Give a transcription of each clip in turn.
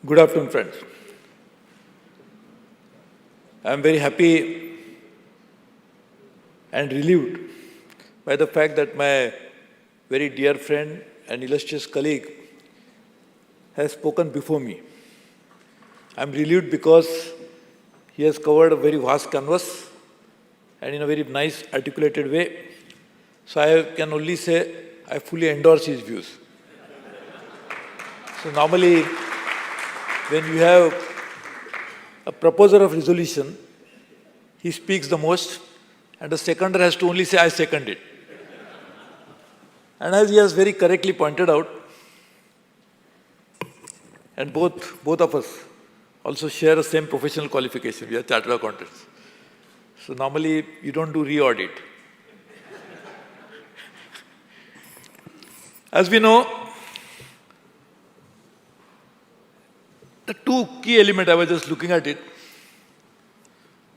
Good afternoon, friends. I am very happy and relieved by the fact that my very dear friend and illustrious colleague has spoken before me. I am relieved because he has covered a very vast canvas and in a very nice, articulated way. So I can only say I fully endorse his views. So normally, when you have a proposer of resolution, he speaks the most, and the seconder has to only say, I second it. And as he has very correctly pointed out, and both of us also share the same professional qualification, we are chartered accountants. So normally, you don't do re-audit. As we know, the two key elements, I was just looking at it.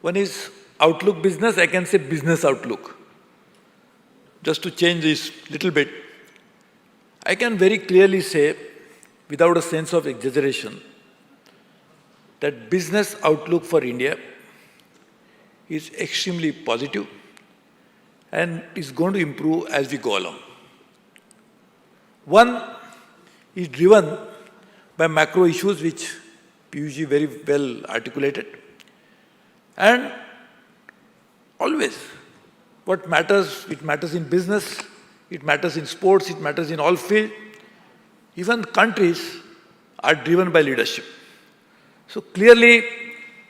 One is outlook business, I can say business outlook. Just to change this little bit, I can very clearly say, without a sense of exaggeration, that business outlook for India is extremely positive and is going to improve as we go along. One is driven by macro issues which Piyushji very well articulated. And always, what matters, it matters in business, it matters in sports, it matters in all fields. Even countries are driven by leadership. So clearly,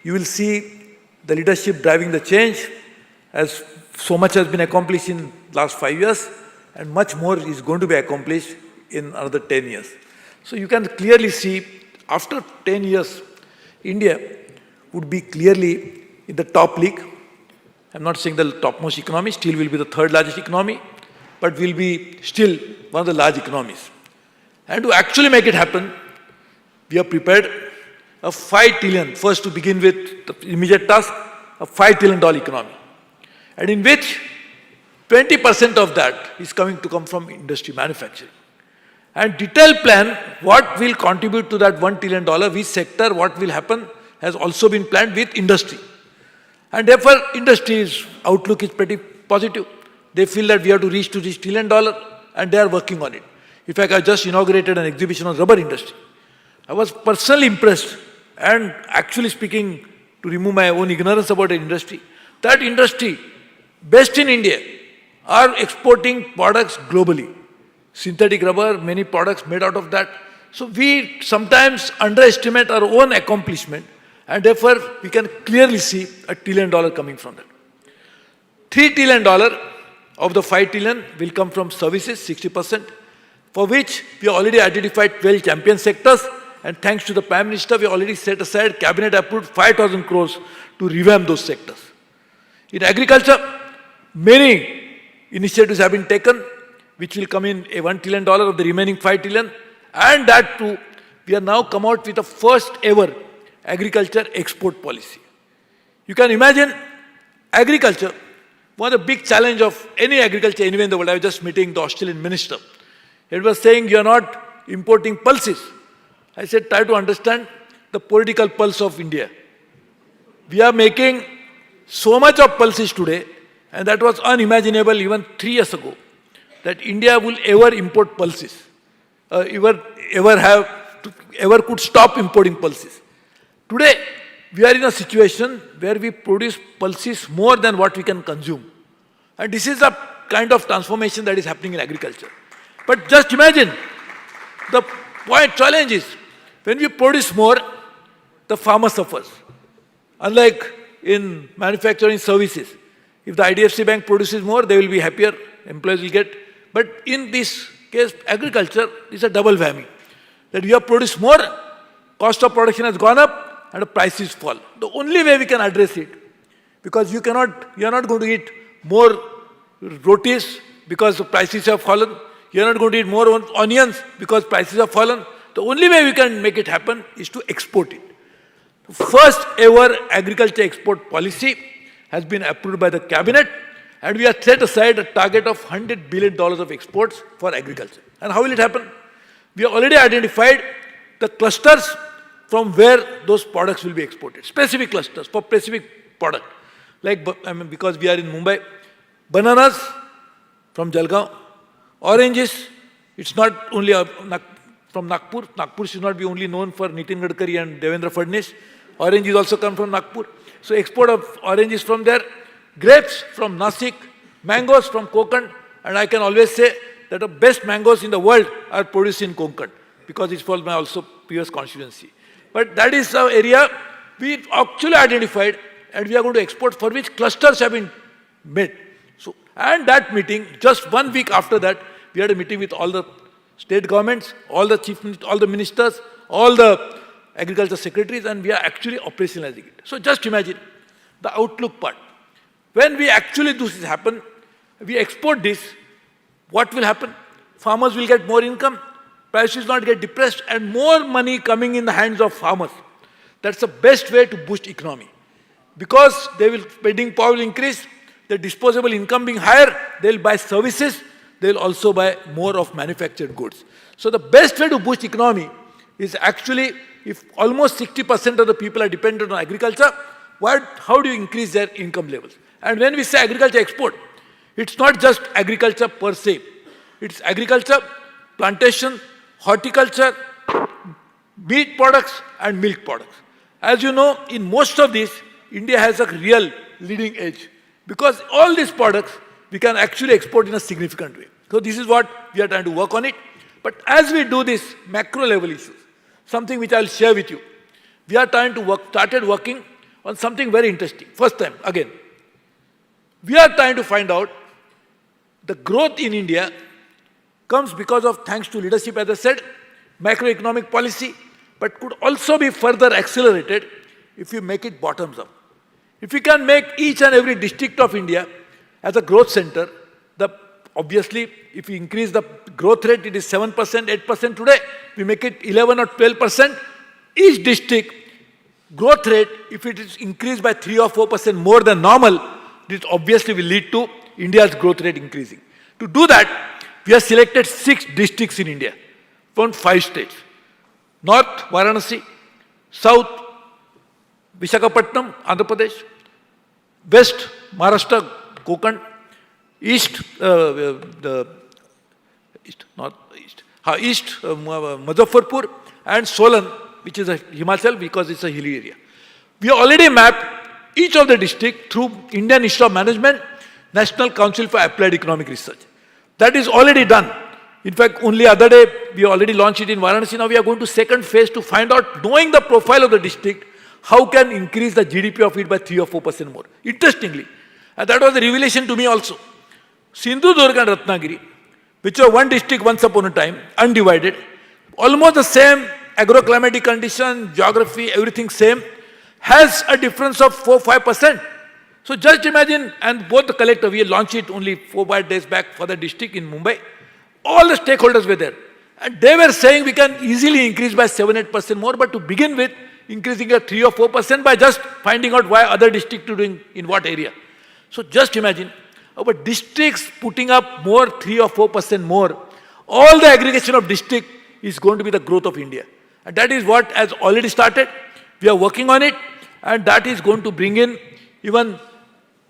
you will see the leadership driving the change, as so much has been accomplished in last 5 years, and much more is going to be accomplished in another 10 years. So you can clearly see, after 10 years, India would be clearly in the top league. I'm not saying the topmost economy, still will be the third largest economy, but will be still one of the large economies. And to actually make it happen, we have prepared a 5 trillion, first to begin with the immediate task, a $5 trillion economy. And in which 20% of that is going to come from industry manufacturing. And detailed plan, what will contribute to that $1 trillion, which sector, what will happen, has also been planned with industry. And therefore, industry's outlook is pretty positive. They feel that we have to reach to this $1 trillion, and they are working on it. In fact, I just inaugurated an exhibition on rubber industry. I was personally impressed, and actually speaking, to remove my own ignorance about the industry, that industry, based in India, are exporting products globally. Synthetic rubber, many products made out of that. So we sometimes underestimate our own accomplishment, and therefore we can clearly see $1 trillion coming from that. $3 trillion of the $5 trillion will come from services, 60%, for which we already identified 12 champion sectors, and thanks to the Prime Minister, we already set aside, Cabinet approved 5,000 crores to revamp those sectors. In agriculture, many initiatives have been taken, which will come in a $1 trillion of the remaining $5 trillion, and that too, we have now come out with the first ever agriculture export policy. You can imagine agriculture, one of the big challenge of any agriculture anywhere in the world. I was just meeting the Australian minister. He was saying, you are not importing pulses. I said, try to understand the political pulse of India. We are making so much of pulses today, and that was unimaginable even 3 years ago, that India will ever import pulses, ever could stop importing pulses. Today, we are in a situation where we produce pulses more than what we can consume. And this is the kind of transformation that is happening in agriculture. But just imagine, the challenge is, when we produce more, the farmer suffers. Unlike in manufacturing services, if the IDFC Bank produces more, they will be happier, employees will get. But in this case, agriculture is a double whammy. That you have produced more, cost of production has gone up, and the prices fall. The only way we can address it, because you are not going to eat more rotis because the prices have fallen. You are not going to eat more onions because prices have fallen. The only way we can make it happen is to export it. The first ever agriculture export policy has been approved by the Cabinet, and we have set aside a target of $100 billion of exports for agriculture. And how will it happen? We have already identified the clusters from where those products will be exported. Specific clusters for specific product. Like, because we are in Mumbai, bananas from Jalgaon, oranges, it's not only from Nagpur. Nagpur should not be only known for Nitin Gadkari and Devendra Fadnis. Oranges also come from Nagpur. So export of oranges from there, grapes from Nasik, mangoes from Konkan, and I can always say that the best mangoes in the world are produced in Konkan because it's for my also previous constituency. But that is the area we actually identified and we are going to export for which clusters have been made. So, and that meeting, just 1 week after that, we had a meeting with all the state governments, all the ministers, all the agriculture secretaries, and we are actually operationalizing it. So just imagine the outlook part. When we actually do this happen, we export this, what will happen? Farmers will get more income, prices will not get depressed, and more money coming in the hands of farmers. That's the best way to boost economy. Because spending power will increase, the disposable income being higher, they'll buy services, they'll also buy more of manufactured goods. So the best way to boost economy is actually, if almost 60% of the people are dependent on agriculture, how do you increase their income levels? And when we say agriculture export, it's not just agriculture per se. It's agriculture, plantation, horticulture, meat products and milk products. As you know, in most of these, India has a real leading edge because all these products we can actually export in a significant way. So this is what we are trying to work on it. But as we do this macro level issues, something which I'll share with you, we are started working on something very interesting. First time, again, we are trying to find out the growth in India comes because of, thanks to leadership, as I said, macroeconomic policy, but could also be further accelerated if you make it bottoms up. If we can make each and every district of India as a growth center, obviously, if we increase the growth rate, it is 7%, 8% today, we make it 11 or 12%. Each district growth rate, if it is increased by 3 or 4% more than normal, this obviously will lead to India's growth rate increasing. To do that, we have selected 6 districts in India from 5 states. North, Varanasi; South, Visakhapatnam, Andhra Pradesh; West, Maharashtra, Konkan; East, Muzaffarpur, and Solan, which is a Himachal because it's a hilly area. We already mapped each of the districts through Indian Institute of Management, National Council for Applied Economic Research. That is already done. In fact, only other day, we already launched it in Varanasi. Now we are going to second phase to find out, knowing the profile of the district, how can increase the GDP of it by 3 or 4% more. Interestingly, and that was a revelation to me also. Sindhudurg and Ratnagiri, which were one district once upon a time, undivided, almost the same agroclimatic condition, geography, everything same, has a difference of 4-5%. So just imagine, and both the collector, we launched it only 4-5 days back for the district in Mumbai. All the stakeholders were there. And they were saying we can easily increase by 7-8% more, but to begin with, increasing at 3 or 4% by just finding out why other districts are doing in what area. So just imagine, our districts putting up more 3 or 4% more, all the aggregation of district is going to be the growth of India. And that is what has already started. We are working on it, and that is going to bring in even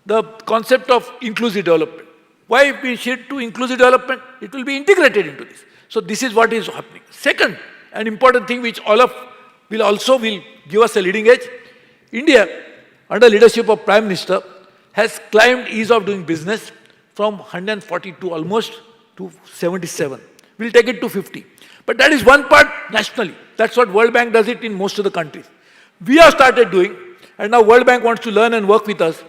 the concept of inclusive development. Why we should do inclusive development? It will be integrated into this. So this is what is happening. Second, an important thing which all of will give us a leading edge. India, under leadership of Prime Minister, has climbed ease of doing business from 142 almost to 77. We'll take it to 50. But that is one part nationally. That's what World Bank does it in most of the countries. We have started doing, and now World Bank wants to learn and work with us.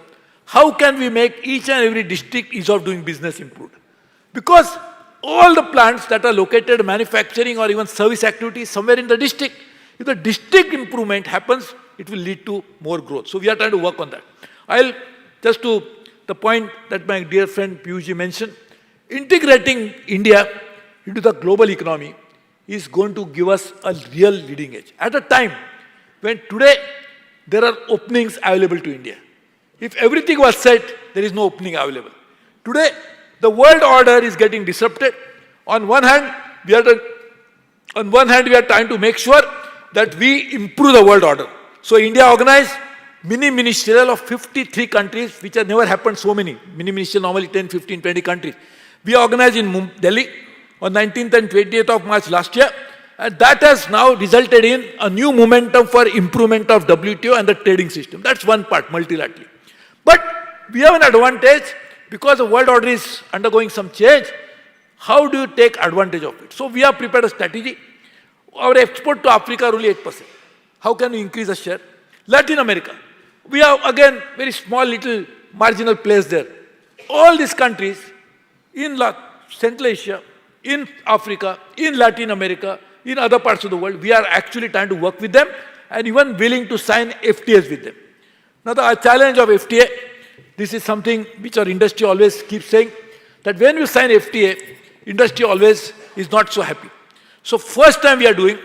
How can we make each and every district ease of doing business improved? Because all the plants that are located manufacturing or even service activities somewhere in the district, if the district improvement happens, it will lead to more growth. So we are trying to work on that. Just to the point that my dear friend Piyush mentioned, integrating India into the global economy is going to give us a real leading edge. At a time when today there are openings available to India. If everything was set, there is no opening available. Today, the world order is getting disrupted. On one hand, we are trying to make sure that we improve the world order. So India organized mini-ministerial of 53 countries, which has never happened so many. Mini-ministerial normally 10, 15, 20 countries. We organized in Delhi on 19th and 20th of March last year. And that has now resulted in a new momentum for improvement of WTO and the trading system. That's one part, multilaterally. But we have an advantage because the world order is undergoing some change. How do you take advantage of it? So we have prepared a strategy. Our export to Africa are only 8%. How can we increase the share? Latin America. We have again very small little marginal players there. All these countries in Central Asia, in Africa, in Latin America, in other parts of the world, we are actually trying to work with them and even willing to sign FTAs with them. Now the challenge of FTA, this is something which our industry always keeps saying, that when we sign FTA, industry always is not so happy. So first time we are doing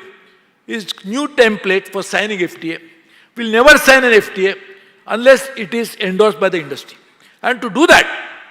is new template for signing FTA. We'll never sign an FTA unless it is endorsed by the industry. And to do that,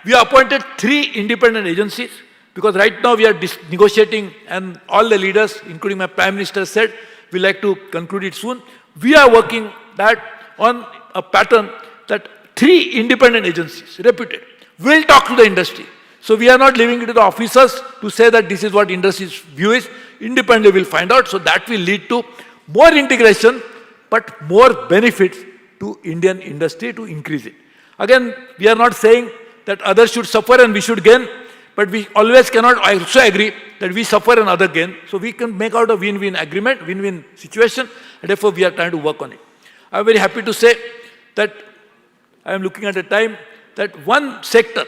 we have appointed 3 independent agencies, because right now we are negotiating and all the leaders, including my Prime Minister, said we like to conclude it soon. We are working that on a pattern that 3 independent agencies, reputed, will talk to the industry. So we are not leaving it to the officers to say that this is what industry's view is. Independently we'll find out. So that will lead to more integration, but more benefits to Indian industry to increase it. Again, we are not saying that others should suffer and we should gain, but we always cannot also agree that we suffer and others gain. So we can make out a win-win agreement, win-win situation, and therefore we are trying to work on it. I am very happy to say that I am looking at a time that one sector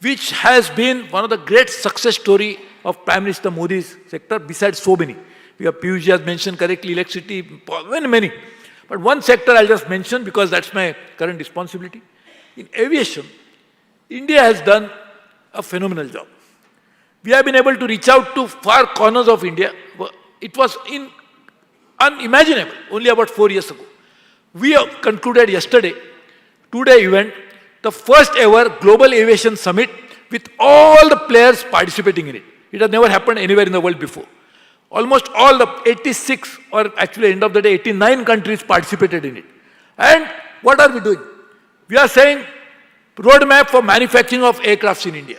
which has been one of the great success story of Prime Minister Modi's sector, besides so many. We have Piyush has mentioned correctly, electricity, many. But one sector I'll just mention because that's my current responsibility. In aviation, India has done a phenomenal job. We have been able to reach out to far corners of India. It was unimaginable only about 4 years ago. We have concluded yesterday, 2-day event, the first ever Global Aviation Summit with all the players participating in it. It has never happened anywhere in the world before. Almost all the 86, or actually end of the day 89 countries participated in it. And what are we doing? We are saying roadmap for manufacturing of aircrafts in India.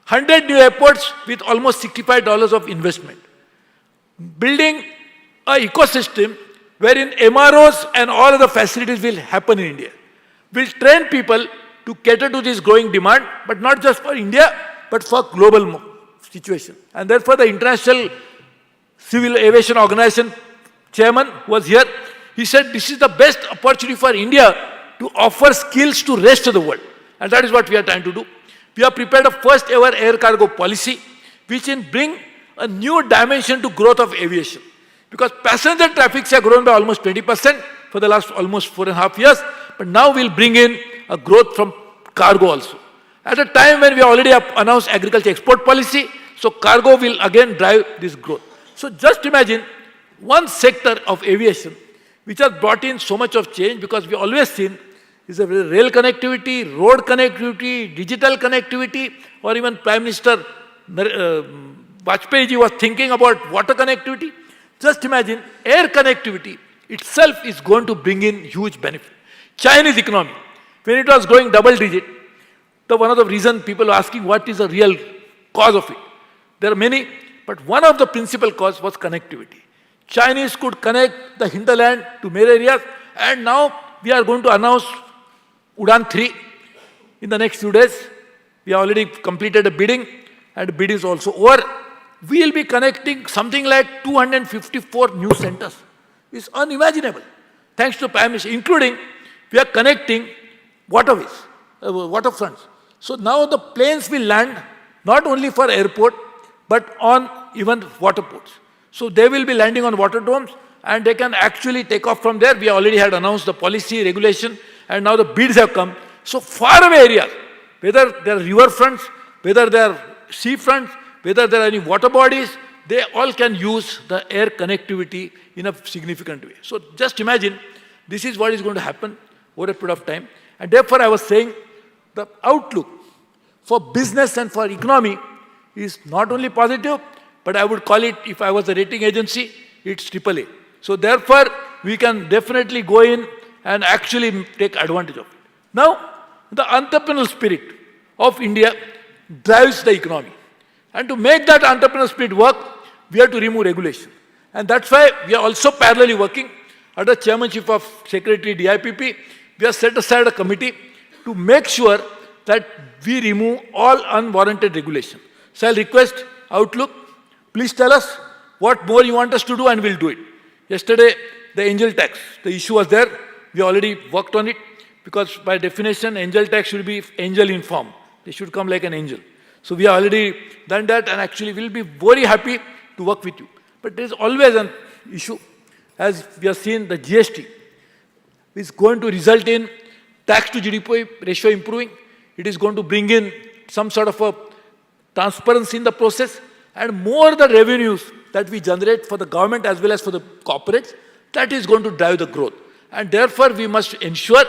100 new airports with almost $65 of investment. Building an ecosystem wherein MROs and all of the facilities will happen in India. We'll train people to cater to this growing demand, but not just for India, but for global situation. And therefore the International Civil Aviation Organization chairman was here. He said this is the best opportunity for India to offer skills to rest of the world. And that is what we are trying to do. We have prepared a first ever air cargo policy, which will bring a new dimension to growth of aviation. Because passenger traffics have grown by almost 20% for the last almost 4.5 years, but now we'll bring in a growth from cargo also. At a time when we already have announced agriculture export policy, so cargo will again drive this growth. So just imagine one sector of aviation which has brought in so much of change, because we always seen is a rail connectivity, road connectivity, digital connectivity, or even Prime Minister Vajpayee ji was thinking about water connectivity. Just imagine air connectivity itself is going to bring in huge benefit. Chinese economy, when it was growing double digit, one of the reasons people are asking what is the real cause of it. There are many, but one of the principal cause was connectivity. Chinese could connect the hinterland to many areas, and now we are going to announce Udan 3 in the next few days. We have already completed a bidding, and the bid is also over. We will be connecting something like 254 new centers. It's unimaginable. Thanks to Prime Minister, including we are connecting waterways, waterfronts. So now the planes will land not only for airport, but on even water ports. So they will be landing on water domes, and they can actually take off from there. We already had announced the policy, regulation, and now the bids have come. So far away areas, whether they are river fronts, whether they are sea fronts, whether there are any water bodies, they all can use the air connectivity in a significant way. So just imagine, this is what is going to happen over a period of time. And therefore I was saying, the outlook for business and for economy is not only positive, but I would call it, if I was a rating agency, it's AAA. So therefore, we can definitely go in and actually take advantage of it. Now, the entrepreneurial spirit of India drives the economy. And to make that entrepreneurial spirit work, we have to remove regulation. And that's why we are also parallelly working under chairmanship of Secretary DIPP. We have set aside a committee to make sure that we remove all unwarranted regulation. So I'll request Outlook, please tell us what more you want us to do and we'll do it. Yesterday, the angel tax, the issue was there. We already worked on it because by definition, angel tax should be angel in form. They should come like an angel. So we have already done that and actually we'll be very happy to work with you. But there is always an issue. As we have seen, the GST is going to result in tax to GDP ratio improving. It is going to bring in some sort of a transparency in the process, and more the revenues that we generate for the government as well as for the corporates, that is going to drive the growth. And therefore, we must ensure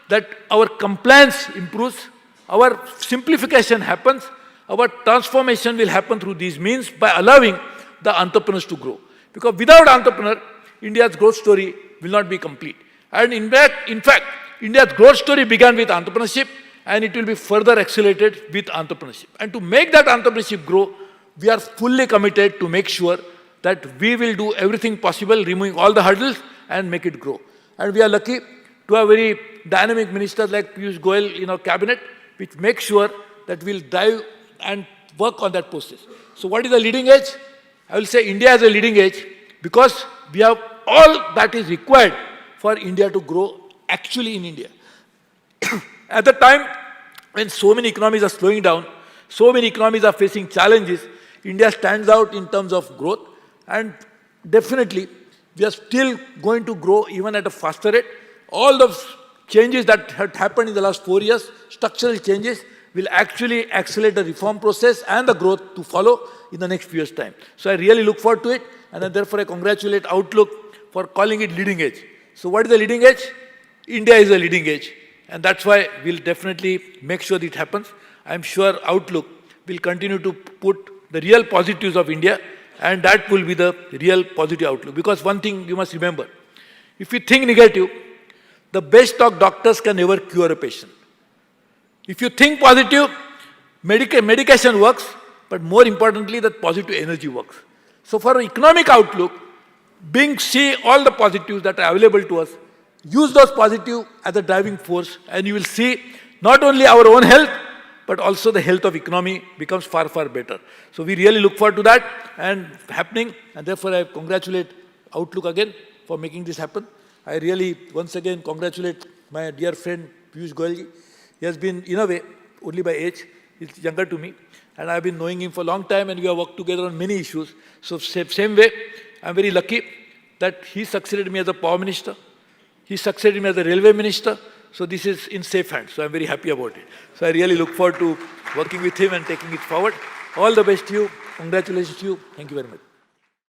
that our compliance improves, our simplification happens, our transformation will happen through these means by allowing the entrepreneurs to grow. Because without entrepreneur, India's growth story will not be complete. And in fact, India's growth story began with entrepreneurship, and it will be further accelerated with entrepreneurship. And to make that entrepreneurship grow, we are fully committed to make sure that we will do everything possible, removing all the hurdles and make it grow. And we are lucky to have very dynamic ministers like Piyush Goyal in our cabinet, which make sure that we'll drive and work on that process. So what is the leading edge? I will say India has a leading edge because we have all that is required for India to grow actually in India. At the time when so many economies are slowing down, so many economies are facing challenges, India stands out in terms of growth, and definitely we are still going to grow even at a faster rate. All those changes that had happened in the last 4 years, structural changes, will actually accelerate the reform process and the growth to follow in the next few years' time. So I really look forward to it, and therefore I congratulate Outlook for calling it leading edge. So what is the leading edge? India is a leading edge, and that's why we'll definitely make sure that it happens. I'm sure Outlook will continue to put the real positives of India, and that will be the real positive outlook. Because one thing you must remember, if you think negative, the best of doctors can never cure a patient. If you think positive, medication works, but more importantly, that positive energy works. So for an economic outlook, see all the positives that are available to us, use those positives as a driving force, and you will see not only our own health, but also the health of economy becomes far, far better. So we really look forward to that and happening, and therefore I congratulate Outlook again for making this happen. I really, once again, congratulate my dear friend Piyush Goyal. He has been, in a way, only by age, he's younger to me, and I've been knowing him for a long time, and we have worked together on many issues. So same way, I'm very lucky that he succeeded me as a power minister. He succeeded me as a railway minister. So this is in safe hands. So I'm very happy about it. So I really look forward to working with him and taking it forward. All the best to you. Congratulations to you. Thank you very much.